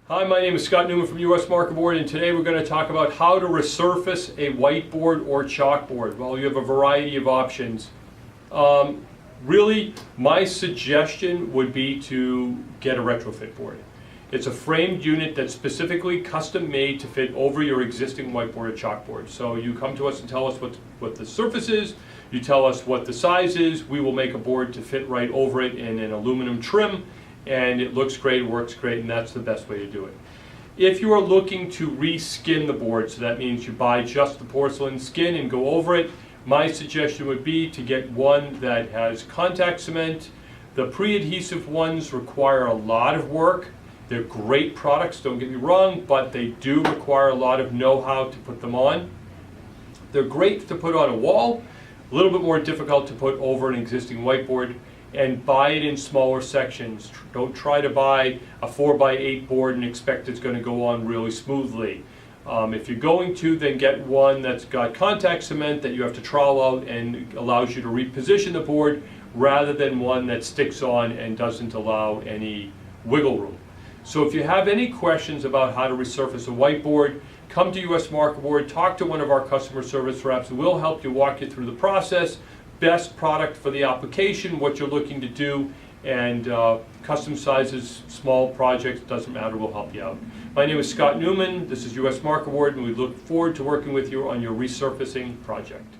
Hi, my name is Scott Newman from US Markerboard, and today we're going to talk about how to resurface a whiteboard or chalkboard. Well, you have a variety of options. Really, my suggestion would be to get a retrofit board. It's a framed unit that's specifically custom made to fit over your existing whiteboard or chalkboard. So you come to us and tell us what the surface is, you tell us what the size is, we will make a board to fit right over it in an aluminum trim, and it looks great, works great, and that's the best way to do it. If you are looking to reskin the board, so that means you buy just the porcelain skin and go over it, my suggestion would be to get one that has contact cement. The pre-adhesive ones require a lot of work. They're great products, don't get me wrong, but they do require a lot of know-how to put them on. They're great to put on a wall, a little bit more difficult to put over an existing whiteboard, and buy it in smaller sections. Don't try to buy a 4x8 board and expect it's going to go on really smoothly. If you're going to, then get one that's got contact cement that you have to trowel out and allows you to reposition the board, rather than one that sticks on and doesn't allow any wiggle room. So if you have any questions about how to resurface a whiteboard, come to US Markerboard, talk to one of our customer service reps. We'll help you, walk you through the process, best product for the application, what you're looking to do, and custom sizes, small projects, doesn't matter, we'll help you out. My name is Scott Newman, this is US Markerboard, and we look forward to working with you on your resurfacing project.